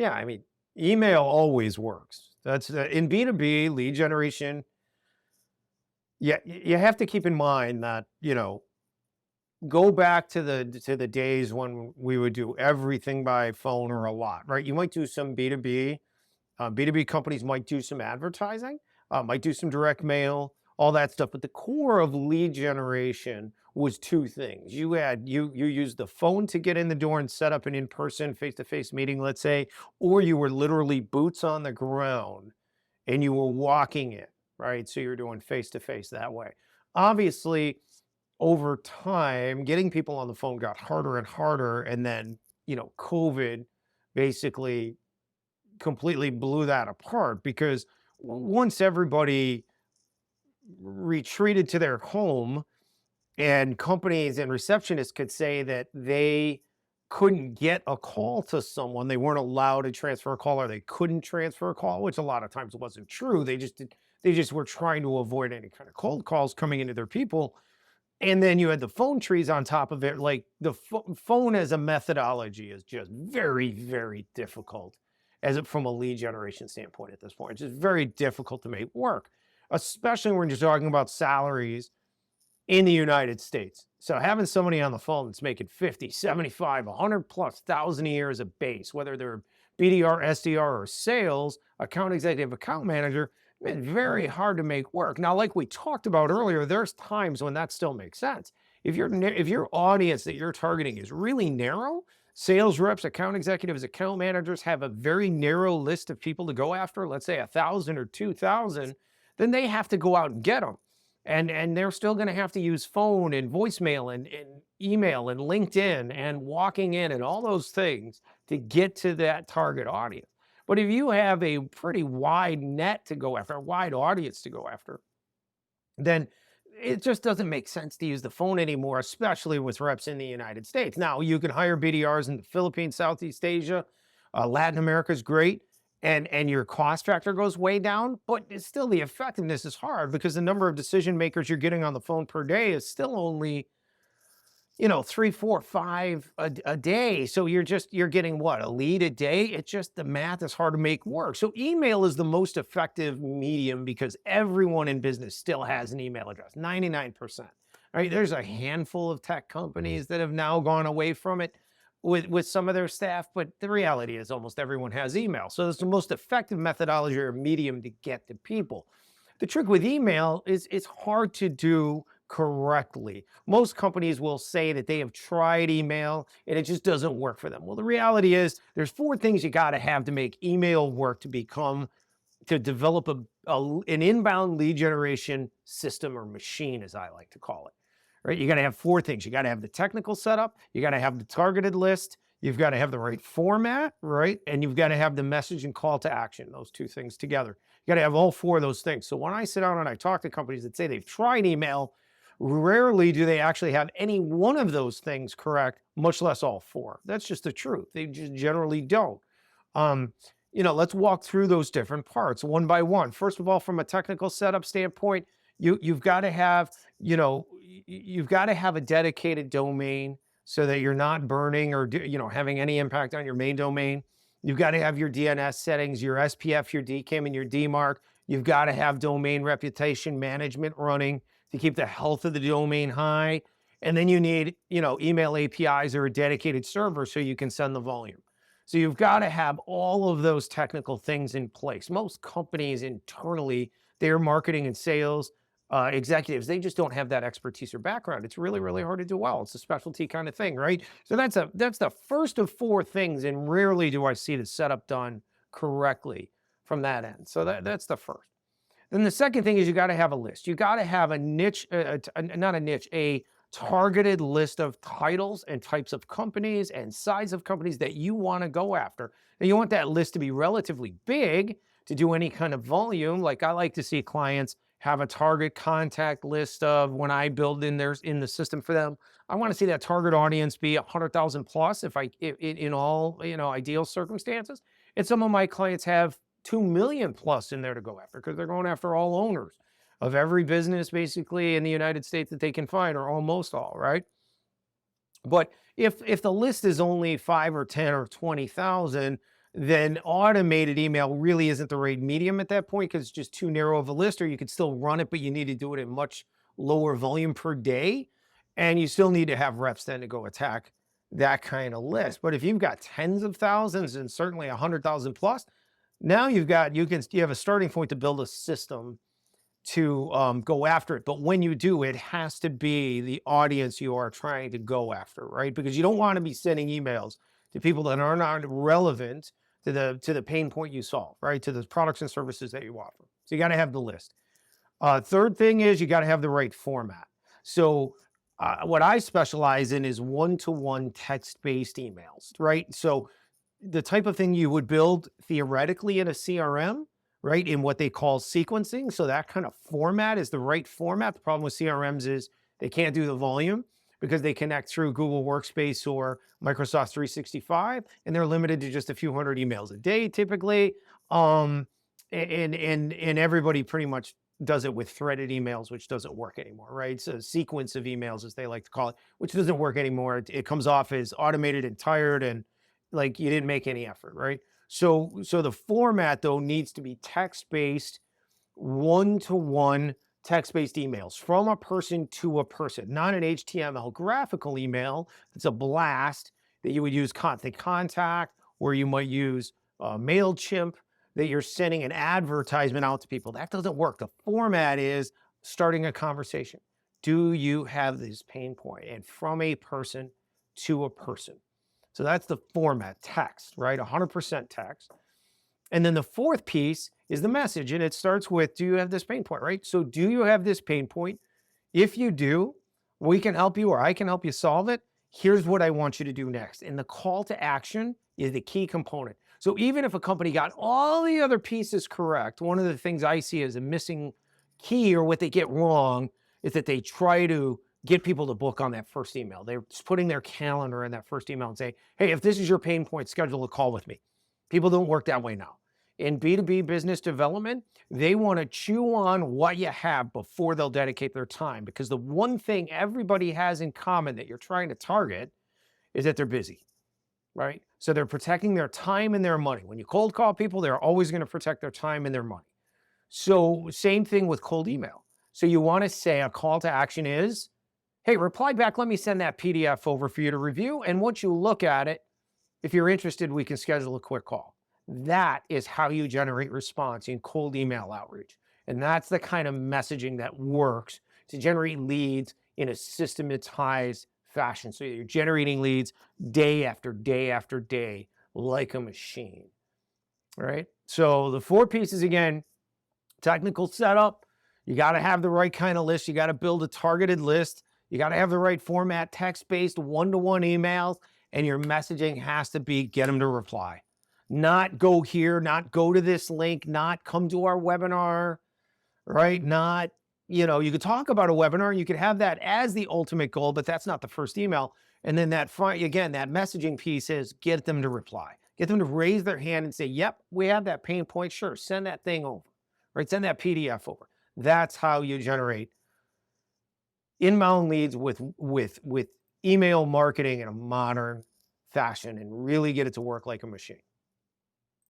Yeah, I mean, email always works. That's in B2B lead generation. Yeah, you have to keep in mind that, go back to the days when we would do everything by phone or a lot, right? You might do some B2B. B2B companies might do some advertising, might do some direct mail, all that stuff. But the core of lead generation was two things. You used the phone to get in the door and set up an in-person face-to-face meeting, let's say, or you were literally boots on the ground and you were walking it, right? So you're doing face-to-face that way. Obviously, over time, getting people on the phone got harder and harder. And then, COVID basically completely blew that apart because once everybody retreated to their home and companies and receptionists could say that they couldn't get a call to someone, they weren't allowed to transfer a call or they couldn't transfer a call, which a lot of times wasn't true. They just were trying to avoid any kind of cold calls coming into their people. And then you had the phone trees on top of it. Like the phone as a methodology is just very, very difficult from a lead generation standpoint at this point. It's just very difficult to make work, especially when you're talking about salaries in the United States. So having somebody on the phone that's making 50, 75, 100 plus thousand a year as a base, whether they're BDR, SDR, or sales, account executive, account manager, it's very hard to make work. Now, like we talked about earlier, there's times when that still makes sense. If your audience that you're targeting is really narrow, sales reps, account executives, account managers have a very narrow list of people to go after, let's say 1,000 or 2,000, then they have to go out and get them. And they're still going to have to use phone and voicemail and email and LinkedIn and walking in and all those things to get to that target audience. But if you have a pretty wide net to go after, a wide audience to go after, then it just doesn't make sense to use the phone anymore, especially with reps in the United States. Now, you can hire BDRs in the Philippines, Southeast Asia, Latin America is great, and your cost factor goes way down, but it's still the effectiveness is hard because the number of decision makers you're getting on the phone per day is still only 3, 4, 5 a day. So you're getting what, a lead a day? It's just the math is hard to make work. So email is the most effective medium because everyone in business still has an email address, 99%. Right? There's a handful of tech companies that have now gone away from it with some of their staff, but the reality is almost everyone has email. So it's the most effective methodology or medium to get to people. The trick with email is it's hard to do correctly. Most companies will say that they have tried email and it just doesn't work for them. Well, the reality is there's 4 things you got to have to make email work to develop an inbound lead generation system or machine, as I like to call it. Right? You got to have 4 things. You got to have the technical setup, you got to have the targeted list, you've got to have the right format, right? And you've got to have the message and call to action, those 2 things together. You got to have all 4 of those things. So when I sit down and I talk to companies that say they've tried email, rarely do they actually have any one of those things correct, much less all 4. That's just the truth. They just generally don't. Let's walk through those different parts one by one. First of all, from a technical setup standpoint, you've got to have, you've got to have a dedicated domain so that you're not burning or having any impact on your main domain. You've got to have your DNS settings, your SPF, your DKIM, and your DMARC. You've got to have domain reputation management running to keep the health of the domain high. And then you need, email APIs or a dedicated server so you can send the volume. So you've got to have all of those technical things in place. Most companies internally, their marketing and sales executives, they just don't have that expertise or background. It's really, really hard to do well. It's a specialty kind of thing, right? So that's the first of 4 things, and rarely do I see the setup done correctly from that end. So that's the first. Then the second thing is you got to have a list. You got to have a niche, not a niche, a targeted list of titles and types of companies and size of companies that you want to go after. And you want that list to be relatively big to do any kind of volume. Like I like to see clients have a target contact list of when I build in the system for them. I want to see that target audience be 100,000 plus if in all ideal circumstances. And some of my clients have 2 million plus in there to go after because they're going after all owners of every business basically in the United States that they can find, or almost all, right? But if the list is only 5 or 10 or 20,000, then automated email really isn't the right medium at that point because it's just too narrow of a list, or you could still run it, but you need to do it at much lower volume per day. And you still need to have reps then to go attack that kind of list. But if you've got tens of thousands and certainly 100,000 plus, now you have a starting point to build a system to go after it. But when you do, it has to be the audience you are trying to go after, right? Because you don't want to be sending emails to people that are not relevant to the pain point you solve, right? To the products and services that you offer. So you got to have the list. Third thing is you got to have the right format. So what I specialize in is one-to-one text-based emails, right? So the type of thing you would build theoretically in a CRM, right? In what they call sequencing. So that kind of format is the right format. The problem with CRMs is they can't do the volume because they connect through Google Workspace or Microsoft 365, and they're limited to just a few hundred emails a day typically. And everybody pretty much does it with threaded emails, which doesn't work anymore, right? So a sequence of emails, as they like to call it, which doesn't work anymore. It comes off as automated and tired and like you didn't make any effort, right? So the format though needs to be text-based, one-to-one text-based emails from a person to a person, not an HTML graphical email. It's a blast that you would use constant contact, or you might use MailChimp, that you're sending an advertisement out to people. That doesn't work. The format is starting a conversation. Do you have this pain point? And from a person to a person. So that's the format, text, right? 100% text. And then the fourth piece is the message. And it starts with, do you have this pain point, right? So do you have this pain point? If you do, we can help you or I can help you solve it. Here's what I want you to do next. And the call to action is the key component. So even if a company got all the other pieces correct, one of the things I see as a missing key or what they get wrong is that they try to get people to book on that first email. They're putting their calendar in that first email and say, hey, if this is your pain point, schedule a call with me. People don't work that way now. In B2B business development, they want to chew on what you have before they'll dedicate their time. Because the one thing everybody has in common that you're trying to target is that they're busy, right? So they're protecting their time and their money. When you cold call people, they're always going to protect their time and their money. So same thing with cold email. So you want to say a call to action is, hey, reply back, let me send that PDF over for you to review. And once you look at it, if you're interested, we can schedule a quick call. That is how you generate response in cold email outreach. And that's the kind of messaging that works to generate leads in a systematized fashion. So you're generating leads day after day after day, like a machine, right? So the four pieces again, technical setup, you got to have the right kind of list. You got to build a targeted list. You got to have the right format, text-based, one-to-one emails, and your messaging has to be get them to reply. Not go here, not go to this link, not come to our webinar, right? Not, you could talk about a webinar and you could have that as the ultimate goal, but that's not the first email. And then that messaging piece is get them to reply. Get them to raise their hand and say, yep, we have that pain point. Sure, send that thing over, right? Send that PDF over. That's how you generate inbound leads with email marketing in a modern fashion and really get it to work like a machine.